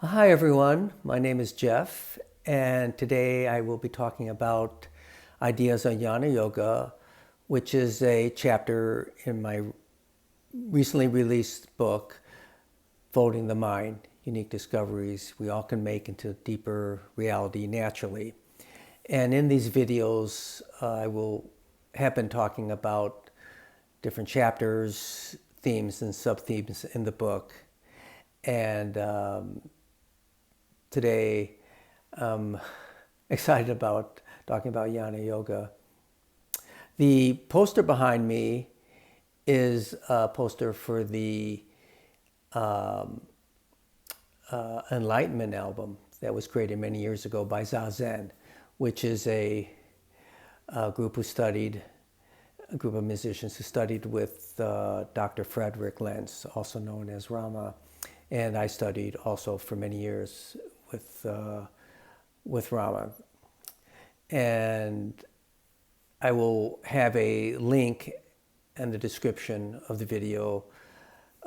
Hi everyone, my name is Jeff, and today I will be talking about ideas on Jnana Yoga, which is a chapter in my recently released book, Folding the Mind, Unique Discoveries We All Can Make into Deeper Reality Naturally. And in these videos, I will have been talking about different chapters, themes, and sub-themes in the book. And today, I'm excited about talking about Jnana Yoga. The poster behind me is a poster for the Enlightenment album that was created many years ago by Zazen, which is a group a group of musicians who studied with Dr. Frederick Lenz, also known as Rama, and I studied also for many years with Rama. And I will have a link in the description of the video,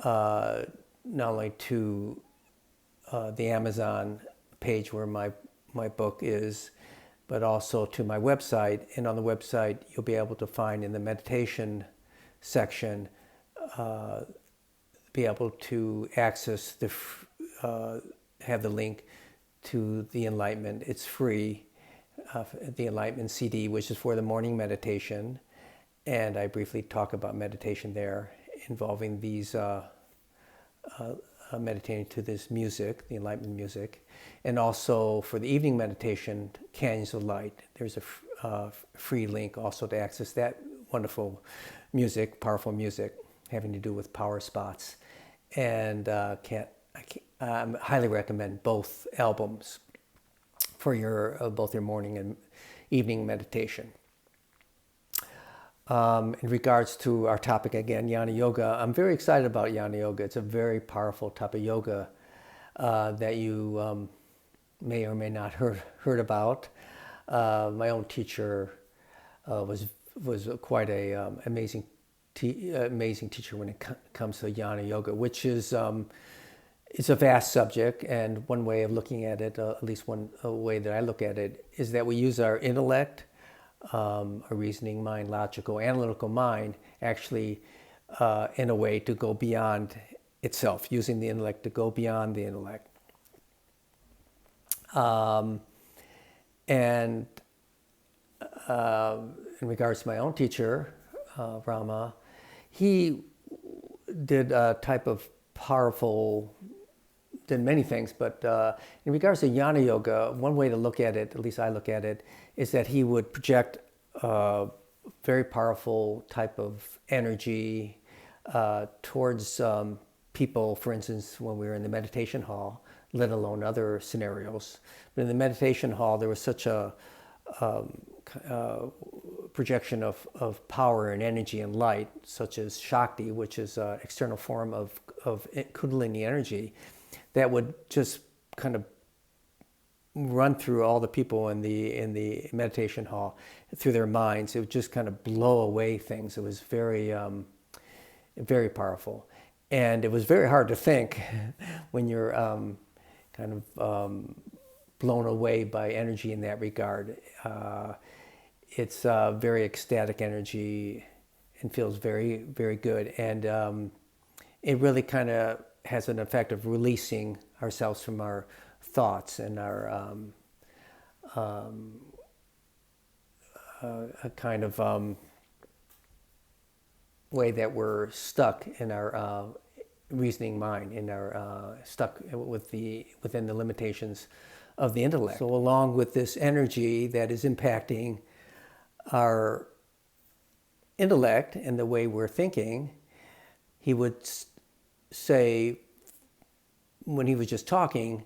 not only to the Amazon page where my book is, but also to my website. And on the website, you'll be able to find in the meditation section, be able to access have the link to the Enlightenment. It's free, the Enlightenment CD, which is for the morning meditation. And I briefly talk about meditation there, involving these meditating to this music, the Enlightenment music, and also for the evening meditation, Canyons of Light. There's a free link also to access that wonderful music, powerful music, having to do with power spots. And I highly recommend both albums for both your morning and evening meditation. In regards to our topic again, Jnana Yoga, I'm very excited about Jnana Yoga. It's a very powerful type of yoga that you may or may not heard about. My own teacher was quite a amazing teacher when it comes to Jnana Yoga, which is it's a vast subject. And one way of looking at it, at least one way that I look at it, is that we use our intellect, a reasoning mind, logical, analytical mind, actually in a way to go beyond itself, using the intellect to go beyond the intellect. And in regards to my own teacher, Rama, he did a type of did many things, but in regards to Jnana Yoga, one way to look at it, at least I look at it, is that he would project a very powerful type of energy towards people, for instance, when we were in the meditation hall, let alone other scenarios. But in the meditation hall, there was such a projection of power and energy and light, such as Shakti, which is an external form of Kundalini energy, that would just kind of run through all the people in the meditation hall, through their minds. It would just kind of blow away things. It was very, very powerful. And it was very hard to think when you're kind of blown away by energy in that regard. It's very ecstatic energy and feels very, very good. And it really kind of has an effect of releasing ourselves from our thoughts and our a kind of way that we're stuck in our reasoning mind, in our stuck within the limitations of the intellect. So along with this energy that is impacting our intellect and the way we're thinking, he would say, when he was just talking,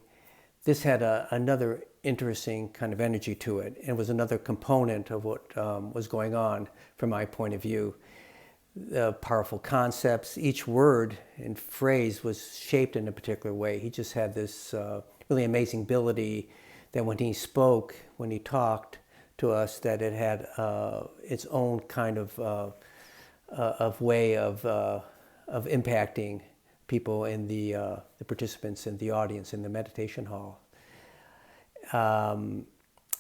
this had another interesting kind of energy to it, and was another component of what was going on from my point of view. Powerful concepts, each word and phrase was shaped in a particular way. He just had this really amazing ability that when he spoke, when he talked to us, that it had its own kind of way of impacting people in the participants in the audience in the meditation hall. And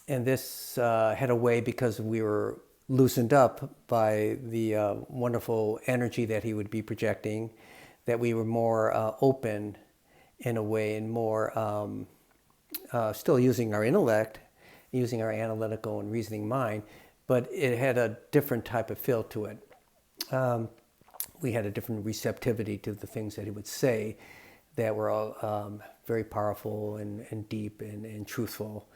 this had a way, because we were loosened up by the wonderful energy that he would be projecting, that we were more open in a way, and more still using our intellect, using our analytical and reasoning mind, but it had a different type of feel to it. We had a different receptivity to the things that he would say that were all very powerful and deep and truthful.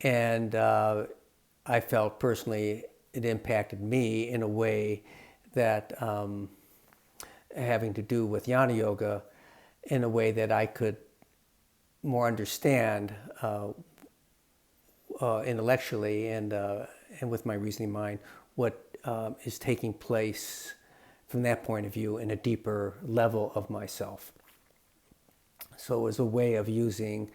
And I felt personally it impacted me in a way that having to do with Jnana Yoga, in a way that I could more understand intellectually and with my reasoning mind what is taking place from that point of view in a deeper level of myself. So it was a way of using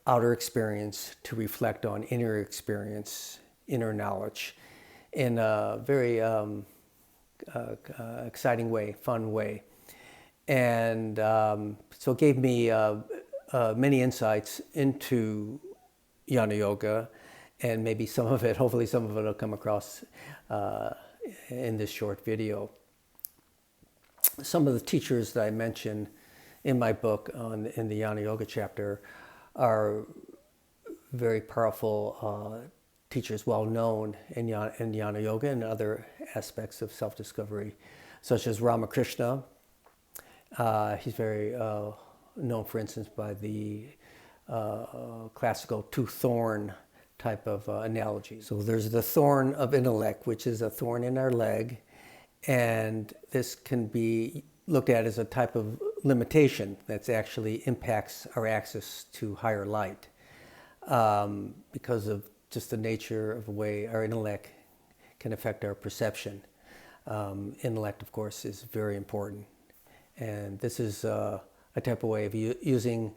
outer experience to reflect on inner experience, inner knowledge, in a very exciting way, fun way. And so it gave me many insights into Jnana Yoga, and maybe some of it, hopefully some of it will come across in this short video. Some of the teachers that I mentioned in my book in the Jnana Yoga chapter are very powerful teachers, well known in Jnana Yoga and other aspects of self-discovery, such as Ramakrishna. He's very known, for instance, by the classical two-thorn type of analogy. So there's the thorn of intellect, which is a thorn in our leg, and this can be looked at as a type of limitation that actually impacts our access to higher light, because of just the nature of the way our intellect can affect our perception. Intellect, of course, is very important. And this is a type of way of using,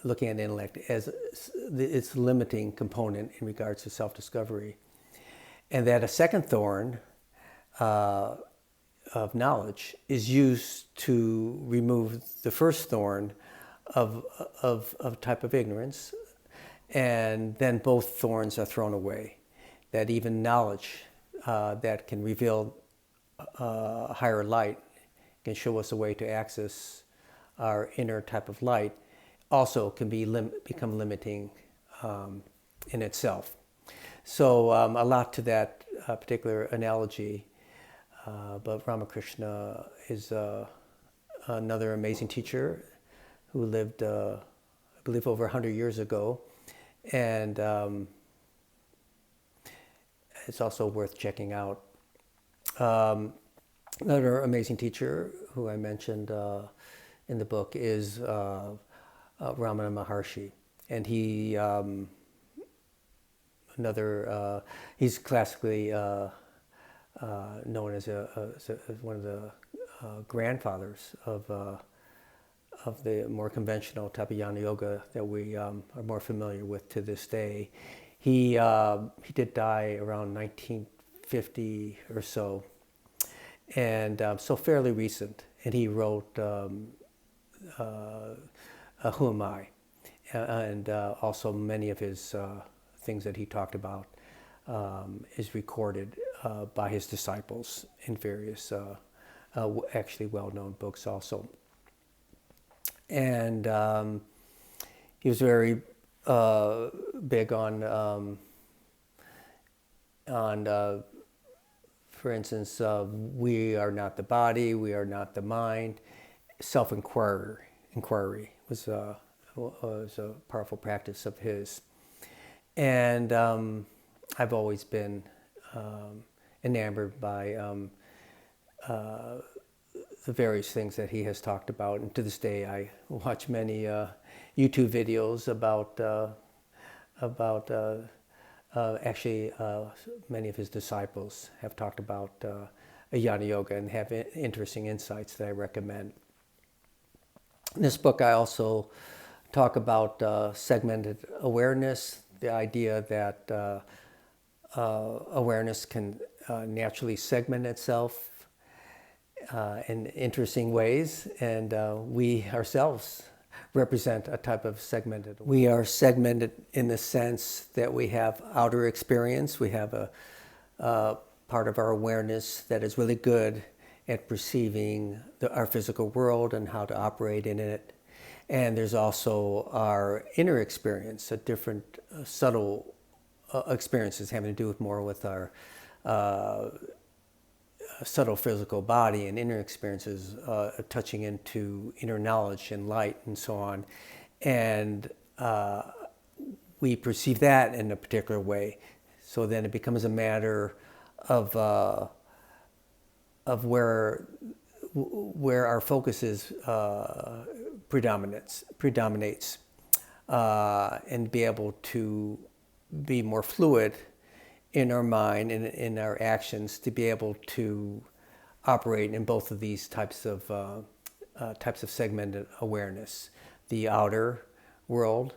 looking at intellect as its limiting component in regards to self-discovery. And that a second thorn of knowledge is used to remove the first thorn of type of ignorance, and then both thorns are thrown away. That even knowledge that can reveal higher light, can show us a way to access our inner type of light, also can become limiting in itself. So a lot to that particular analogy, but Ramakrishna is another amazing teacher who lived, I believe, over 100 years ago, and it's also worth checking out. Another amazing teacher who I mentioned in the book is Ramana Maharshi, and he's classically known as one of the grandfathers of the more conventional type of Jnana Yoga that we are more familiar with to this day. He did die around 1950 or so, and so fairly recent. And he wrote Who Am I? And also many of his things that he talked about is recorded by his disciples in various actually well-known books also. And he was very big on for instance, we are not the body, we are not the mind. Self-inquiry was a powerful practice of his. And I've always been enamored by the various things that he has talked about. And to this day, I watch many YouTube videos about actually, many of his disciples have talked about Jnana Yoga and have interesting insights that I recommend. In this book, I also talk about segmented awareness, the idea that awareness can naturally segment itself, in interesting ways, and we ourselves represent a type of segmented. We are segmented in the sense that we have outer experience. We have a part of our awareness that is really good at perceiving our physical world and how to operate in it. And there's also our inner experience, a different subtle experiences having to do with more with our subtle physical body, and inner experiences touching into inner knowledge and light and so on. And we perceive that in a particular way. So then it becomes a matter of where our focus is predominates, and be able to be more fluid in our mind and in our actions, to be able to operate in both of these types of segmented awareness: the outer world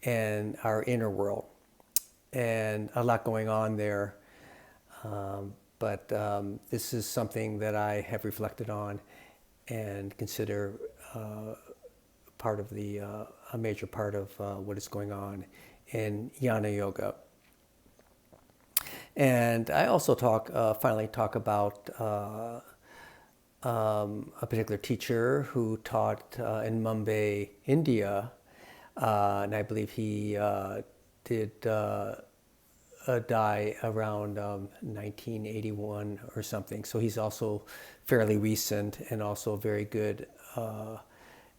and our inner world. And a lot going on there, but this is something that I have reflected on and consider part of a major part of what is going on in Jnana Yoga. And I also finally talk about a particular teacher who taught in Mumbai, India, and I believe he did die around 1981 or something. So he's also fairly recent and also very good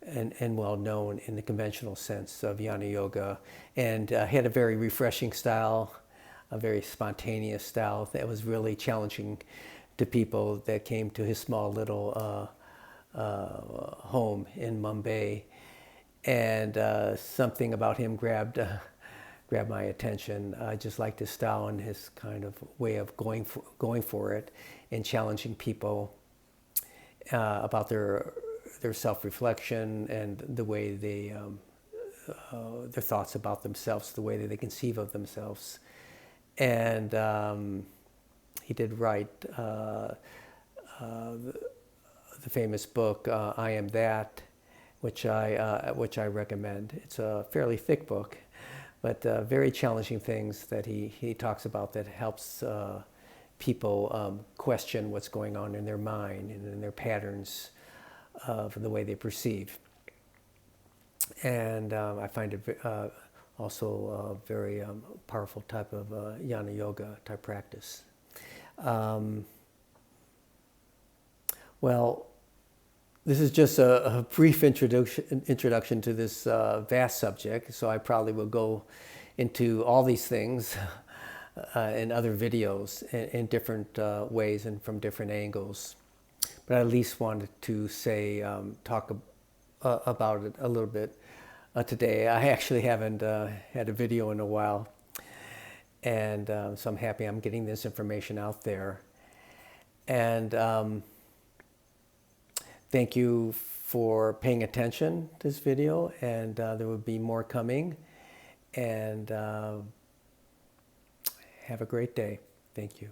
and well known in the conventional sense of Jnana Yoga, and had a very refreshing style, a very spontaneous style that was really challenging to people that came to his small little home in Mumbai. And something about him grabbed my attention. I just liked his style and his kind of way of going for it and challenging people about their self-reflection and the way they their thoughts about themselves, the way that they conceive of themselves. And he did write the famous book "I Am That," which I recommend. It's a fairly thick book, but very challenging things that he talks about that helps people question what's going on in their mind and in their patterns of the way they perceive. And I find it also a very powerful type of Jnana Yoga type practice. Well, this is just a brief introduction to this vast subject, so I probably will go into all these things in other videos in different ways and from different angles. But I at least wanted to say, talk about it a little bit today. I actually haven't had a video in a while, and so I'm happy I'm getting this information out there. And thank you for paying attention to this video, and there will be more coming. And have a great day. Thank you.